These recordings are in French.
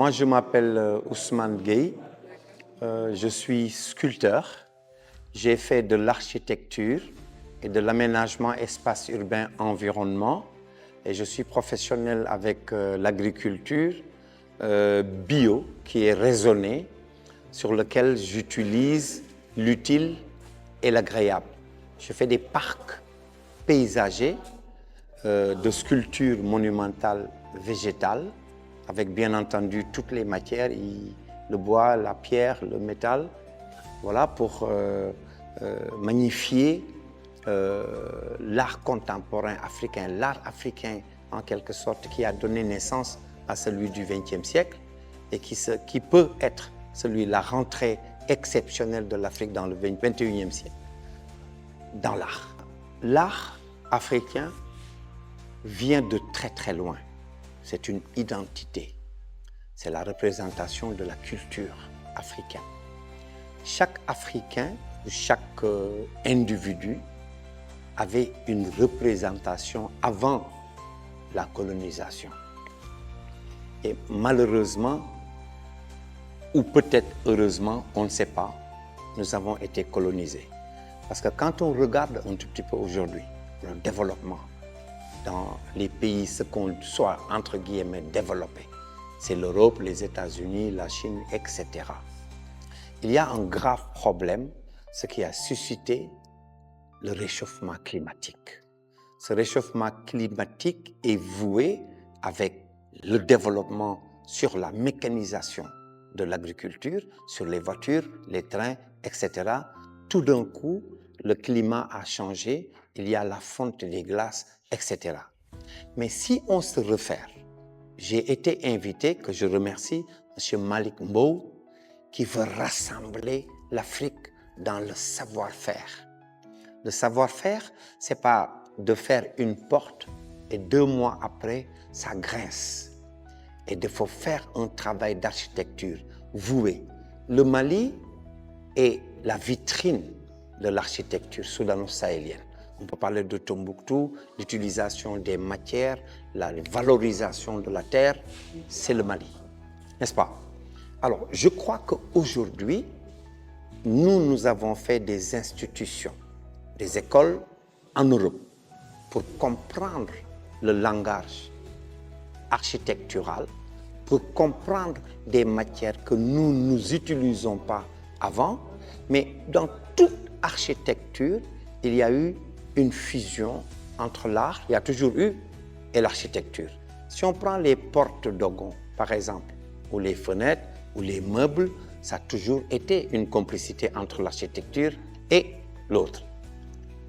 Moi, je m'appelle Ousmane Gueye. Je suis sculpteur. J'ai fait de l'architecture et de l'aménagement espace urbain environnement. Et je suis professionnel avec l'agriculture bio qui est raisonnée, sur lequel j'utilise l'utile et l'agréable. Je fais des parcs paysagers de sculptures monumentales végétales, avec bien entendu toutes les matières, le bois, la pierre, le métal, voilà, pour magnifier l'art contemporain africain, l'art africain en quelque sorte qui a donné naissance à celui du XXe siècle et qui peut être celui de la rentrée exceptionnelle de l'Afrique dans le XXIe siècle, dans l'art. L'art africain vient de très très loin. C'est une identité. C'est la représentation de la culture africaine. Chaque Africain, chaque individu avait une représentation avant la colonisation. Et malheureusement, ou peut-être heureusement, on ne sait pas, nous avons été colonisés. Parce que quand on regarde un tout petit peu aujourd'hui le développement dans les pays, ce qu'on soit entre guillemets développé, c'est l'Europe, les États-Unis, la Chine, etc. Il y a un grave problème, ce qui a suscité le réchauffement climatique. Ce réchauffement climatique est voué avec le développement sur la mécanisation de l'agriculture, sur les voitures, les trains, etc. Tout d'un coup, le climat a changé, il y a la fonte des glaces, etc. Mais si on se réfère, j'ai été invité, que je remercie, M. Malik Mbow, qui veut rassembler l'Afrique dans le savoir-faire. Le savoir-faire, ce n'est pas de faire une porte et 2 mois après, ça grince. Et il faut faire un travail d'architecture voué. Le Mali est la vitrine de l'architecture soudano-sahélienne. On peut parler de Tombouctou, l'utilisation des matières, la valorisation de la terre, c'est le Mali, n'est-ce pas? Alors, je crois qu'aujourd'hui, nous avons fait des institutions, des écoles en Europe pour comprendre le langage architectural, pour comprendre des matières que nous n'utilisons pas avant, mais dans toute architecture, il y a eu une fusion entre l'art, il y a toujours eu, et l'architecture. Si on prend les portes d'Ogon, par exemple, ou les fenêtres, ou les meubles, ça a toujours été une complicité entre l'architecture et l'autre.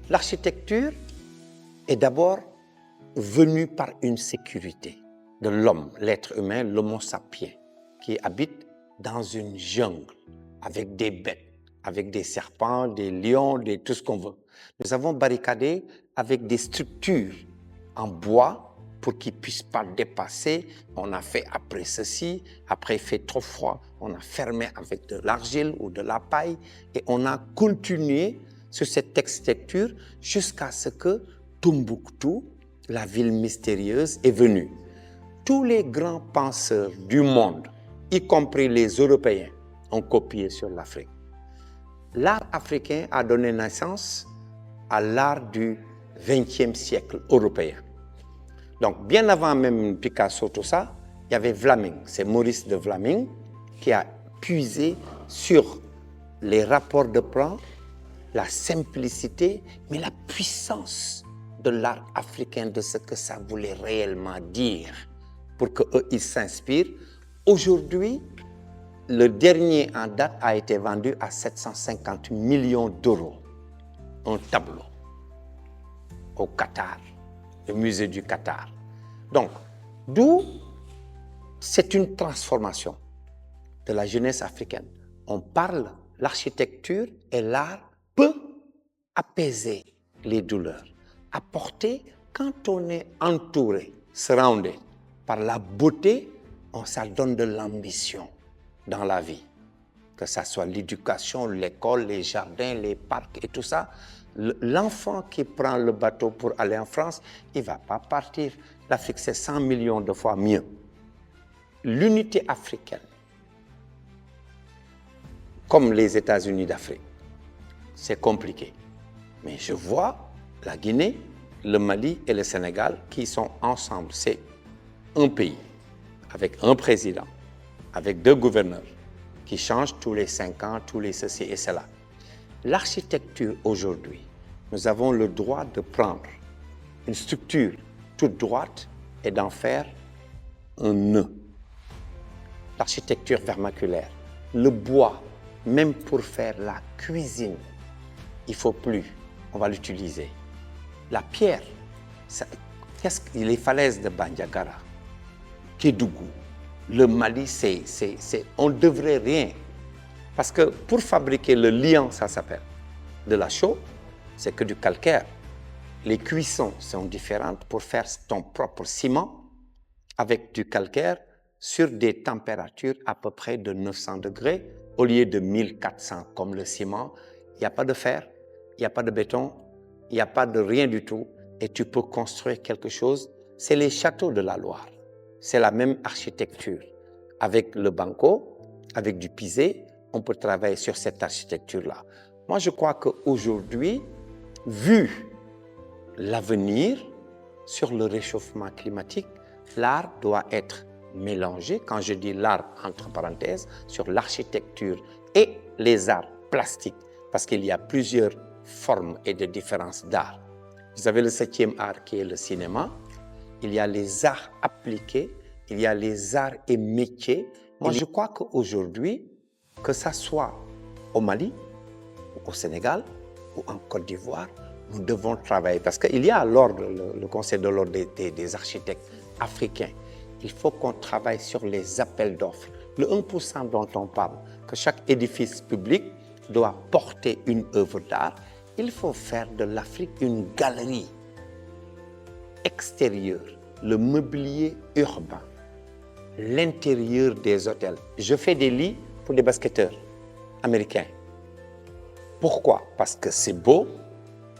L'architecture est d'abord venue par une sécurité de l'homme, l'être humain, l'homo sapiens, qui habite dans une jungle avec des bêtes, avec des serpents, des lions, tout ce qu'on veut. Nous avons barricadé avec des structures en bois pour qu'ils ne puissent pas dépasser. On a fait après ceci, après il fait trop froid, on a fermé avec de l'argile ou de la paille et on a continué sur cette architecture jusqu'à ce que Tombouctou, la ville mystérieuse, est venue. Tous les grands penseurs du monde, y compris les Européens, ont copié sur l'Afrique. L'art africain a donné naissance à l'art du XXe siècle européen. Donc, bien avant même Picasso, tout ça, il y avait Vlaming. C'est Maurice de Vlaming qui a puisé sur les rapports de plan, la simplicité, mais la puissance de l'art africain, de ce que ça voulait réellement dire, pour qu'eux, ils s'inspirent. Aujourd'hui, le dernier en date a été vendu à 750 millions d'euros. Un tableau au Qatar, le musée du Qatar. Donc, d'où c'est une transformation de la jeunesse africaine. On parle, l'architecture et l'art peut apaiser les douleurs, apporter, quand on est entouré, surrounded par la beauté, ça donne de l'ambition dans la vie. Que ce soit l'éducation, l'école, les jardins, les parcs et tout ça. L'enfant qui prend le bateau pour aller en France, il ne va pas partir. L'Afrique, c'est 100 millions de fois mieux. l'unité africaine, comme les États-Unis d'Afrique, c'est compliqué. Mais je vois la Guinée, le Mali et le Sénégal qui sont ensemble. C'est un pays avec un président, avec 2 gouverneurs qui changent tous les 5 ans, tous les ceci et cela. L'architecture aujourd'hui, nous avons le droit de prendre une structure toute droite et d'en faire un nœud. L'architecture vernaculaire, le bois, même pour faire la cuisine, il ne faut plus, on va l'utiliser. La pierre, les falaises de Bandiagara, Kédougou, le Mali, on ne devrait rien. Parce que pour fabriquer le liant, ça s'appelle de la chaux, c'est que du calcaire. Les cuissons sont différentes pour faire ton propre ciment avec du calcaire sur des températures à peu près de 900 degrés au lieu de 1400 comme le ciment. Il n'y a pas de fer, il n'y a pas de béton, il n'y a pas de rien du tout et tu peux construire quelque chose. C'est les châteaux de la Loire. C'est la même architecture. Avec le banco, avec du pisé, on peut travailler sur cette architecture-là. Moi, je crois qu'aujourd'hui, vu l'avenir sur le réchauffement climatique, l'art doit être mélangé. Quand je dis l'art, entre parenthèses, sur l'architecture et les arts plastiques, parce qu'il y a plusieurs formes et de différences d'art. Vous avez le 7e art qui est le cinéma. Il y a les arts appliqués, il y a les arts et métiers. Moi, je crois qu'aujourd'hui, que ça soit au Mali, au Sénégal ou en Côte d'Ivoire, nous devons travailler. Parce qu'il y a l'ordre, le Conseil de l'ordre des architectes africains. Il faut qu'on travaille sur les appels d'offres. Le 1% dont on parle, que chaque édifice public doit porter une œuvre d'art, il faut faire de l'Afrique une galerie extérieure, le mobilier urbain, l'intérieur des hôtels. Je fais des lits pour des basketteurs américains. Pourquoi? Parce que c'est beau,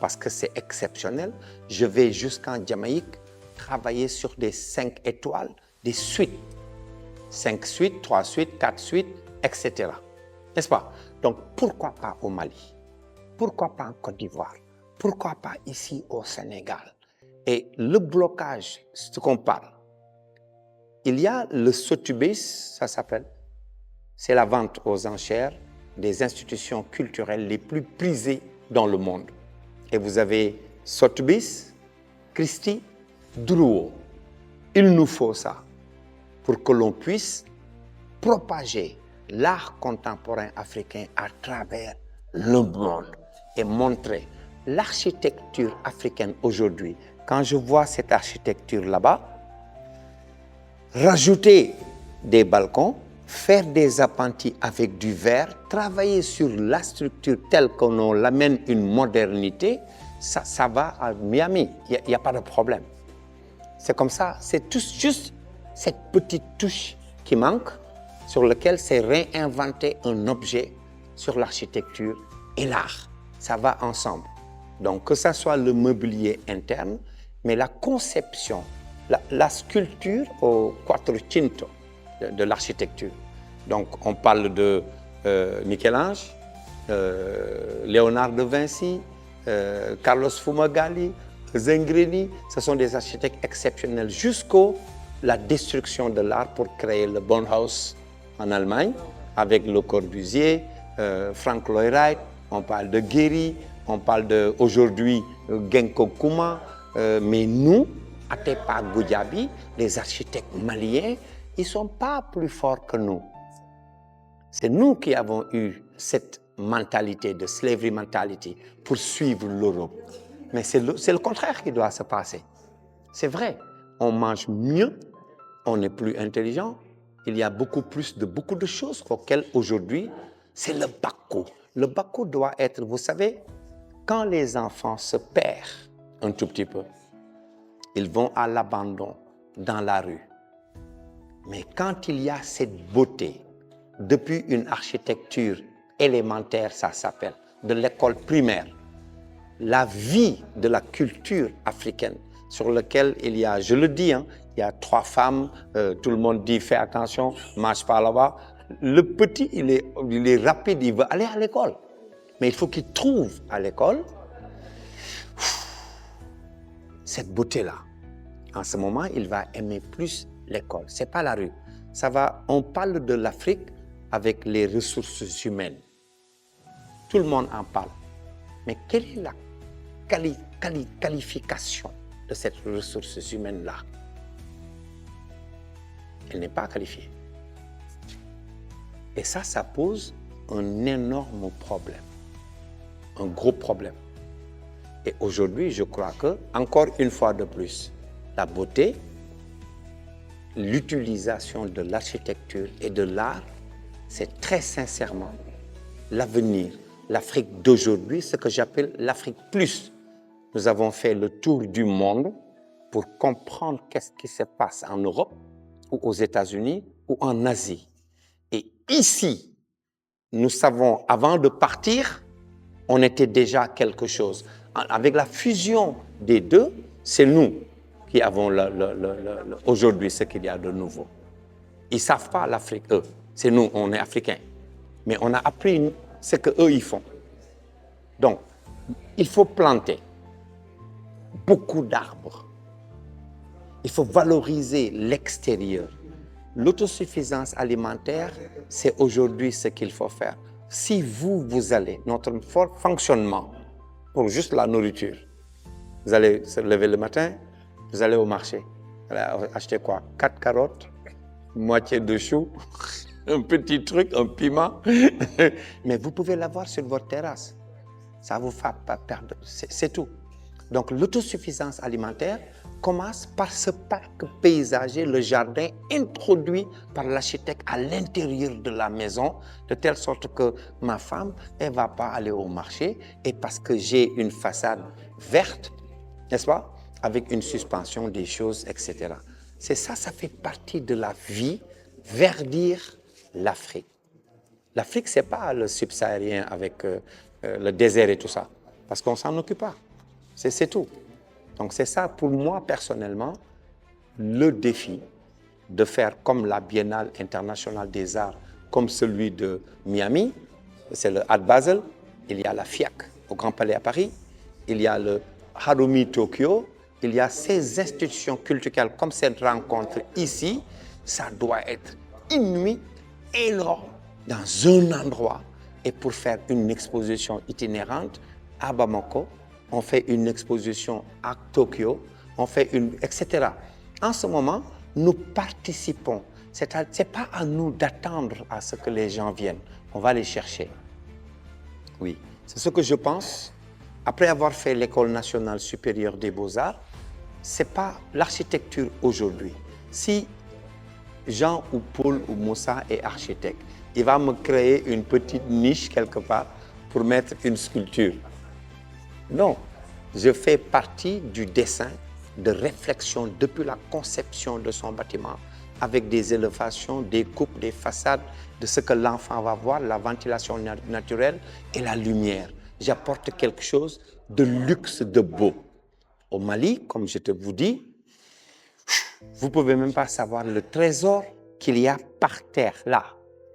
parce que c'est exceptionnel. Je vais jusqu'en Jamaïque travailler sur des 5 étoiles, des suites. 5 suites, 3 suites, 4 suites, etc. N'est-ce pas? Donc, pourquoi pas au Mali? Pourquoi pas en Côte d'Ivoire? Pourquoi pas ici au Sénégal? Et le blocage, c'est ce qu'on parle. Il y a le Sotheby's, ça s'appelle. C'est la vente aux enchères des institutions culturelles les plus prisées dans le monde. Et vous avez Sotheby's, Christie, Drouot. Il nous faut ça pour que l'on puisse propager l'art contemporain africain à travers le monde et montrer l'architecture africaine aujourd'hui. Quand je vois cette architecture là-bas, rajouter des balcons, faire des appentis avec du verre, travailler sur la structure telle qu'on l'amène une modernité, ça va à Miami, il n'y a pas de problème. C'est comme ça, c'est juste cette petite touche qui manque, sur laquelle c'est réinventer un objet sur l'architecture et l'art. Ça va ensemble. Donc que ça soit le mobilier interne, mais la conception, la sculpture au Quattrocento de l'architecture. Donc on parle de Michel-Ange, Léonard de Vinci, Carlos Fumagalli, Zengrini, ce sont des architectes exceptionnels jusqu'à la destruction de l'art pour créer le Bauhaus en Allemagne avec Le Corbusier, Frank Lloyd Wright, on parle de Gehry, on parle aujourd'hui Genko Kuma, mais nous, Atepa Goudiaby, les architectes maliens, ils ne sont pas plus forts que nous. C'est nous qui avons eu cette mentalité de slavery mentality pour suivre l'Europe. Mais c'est le contraire qui doit se passer. C'est vrai, on mange mieux, on est plus intelligent, il y a beaucoup de choses auxquelles aujourd'hui, c'est le bako. Le bako doit être, vous savez, quand les enfants se perdent un tout petit peu, ils vont à l'abandon dans la rue. Mais quand il y a cette beauté, depuis une architecture élémentaire, ça s'appelle, de l'école primaire, la vie de la culture africaine sur lequel il y a, je le dis, hein, il y a 3 femmes, tout le monde dit fais attention, marche pas là-bas. Le petit, il est rapide, il veut aller à l'école. Mais il faut qu'il trouve à l'école cette beauté-là. En ce moment, il va aimer plus l'école. Ce n'est pas la rue. On parle de l'Afrique avec les ressources humaines. Tout le monde en parle. Mais quelle est la qualification de cette ressource humaine-là? Elle n'est pas qualifiée. Et ça pose un énorme problème, un gros problème. Et aujourd'hui, je crois que, encore une fois de plus, la beauté, l'utilisation de l'architecture et de l'art, c'est très sincèrement l'avenir. L'Afrique d'aujourd'hui, ce que j'appelle l'Afrique plus. Nous avons fait le tour du monde pour comprendre qu'est-ce qui se passe en Europe, ou aux États-Unis, ou en Asie. Et ici, nous savons, avant de partir, on était déjà quelque chose. Avec la fusion des deux, c'est nous qui avons aujourd'hui ce qu'il y a de nouveau. Ils ne savent pas l'Afrique, eux. C'est nous, on est africains. Mais on a appris ce qu'eux, ils font. Donc, il faut planter beaucoup d'arbres. Il faut valoriser l'extérieur. L'autosuffisance alimentaire, c'est aujourd'hui ce qu'il faut faire. Si vous allez, notre fort fonctionnement pour juste la nourriture, vous allez se lever le matin, vous allez au marché, vous allez acheter quoi? 4 carottes, moitié de choux, un petit truc, un piment. Mais vous pouvez l'avoir sur votre terrasse. Ça ne vous fait pas perdre, c'est tout. Donc l'autosuffisance alimentaire commence par ce parc paysager, le jardin introduit par l'architecte à l'intérieur de la maison, de telle sorte que ma femme, elle ne va pas aller au marché, et parce que j'ai une façade verte, n'est-ce pas, avec une suspension des choses, etc. C'est ça, ça fait partie de la vie, verdir l'Afrique. L'Afrique, ce n'est pas le subsaharien avec le désert et tout ça, parce qu'on ne s'en occupe pas. C'est tout. Donc c'est ça, pour moi, personnellement, le défi de faire comme la Biennale internationale des arts, comme celui de Miami, c'est le Art Basel, il y a la FIAC au Grand Palais à Paris, il y a le Harumi Tokyo, il y a ces institutions culturelles comme cette rencontre ici, ça doit être inouï, énorme, dans un endroit. Et pour faire une exposition itinérante à Bamako, on fait une exposition à Tokyo, on fait une, etc. En ce moment, nous participons. Ce n'est pas à nous d'attendre à ce que les gens viennent. On va les chercher. Oui, c'est ce que je pense. Après avoir fait l'École nationale supérieure des beaux-arts, ce n'est pas l'architecture aujourd'hui. Si Jean ou Paul ou Moussa est architecte, il va me créer une petite niche quelque part pour mettre une sculpture. Non, je fais partie du dessin, de réflexion depuis la conception de son bâtiment, avec des élévations, des coupes, des façades, de ce que l'enfant va voir, la ventilation naturelle et la lumière. J'apporte quelque chose de luxe, de beau. Au Mali, comme je te vous dis, vous ne pouvez même pas savoir le trésor qu'il y a par terre, là.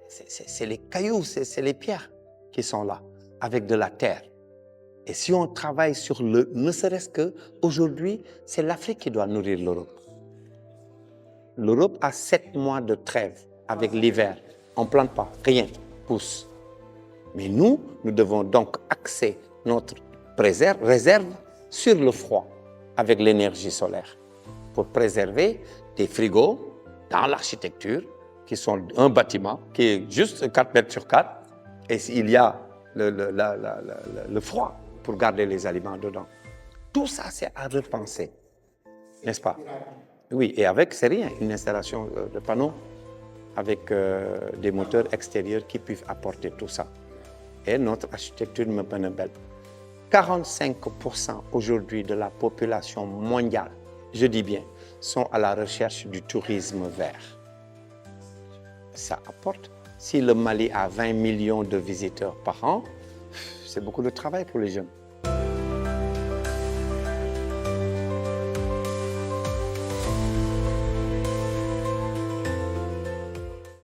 C'est les cailloux, c'est les pierres qui sont là, avec de la terre. Et si on travaille sur ne serait-ce qu'aujourd'hui, c'est l'Afrique qui doit nourrir l'Europe. L'Europe a 7 mois de trêve avec l'hiver. On ne plante pas, rien pousse. Mais nous devons donc axer notre réserve sur le froid avec l'énergie solaire pour préserver des frigos dans l'architecture qui sont un bâtiment qui est juste 4 mètres sur 4 et il y a le froid pour garder les aliments dedans. Tout ça, c'est à repenser, n'est-ce pas? Oui, et avec, c'est rien, une installation de panneaux avec des moteurs extérieurs qui peuvent apporter tout ça. Et notre architecture me paraît belle. 45% aujourd'hui de la population mondiale, je dis bien, sont à la recherche du tourisme vert. Ça apporte. Si le Mali a 20 millions de visiteurs par an, c'est beaucoup de travail pour les jeunes.